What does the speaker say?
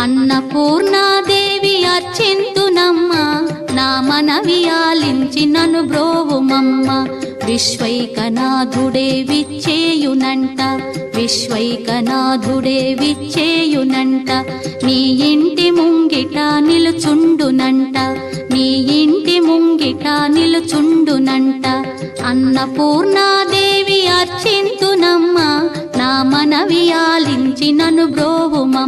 అన్నపూర్ణాదేవి అర్చింతునమ్మ, నా మనవి ఆలించి నను బ్రోవుమమ్మ. విశ్వైకనాథుడే విచ్చేయునంట, విశ్వైకనాథుడే విచ్చేయునంట. నీ ఇంటి ముంగిట నిలుచుండునంట, నీ ఇంటి ముంగిట నిలుచుండునంట. అన్నపూర్ణాదేవి అర్చింతునమ్మ, నా మనవి ఆలించి నను బ్రోవుమమ్మ.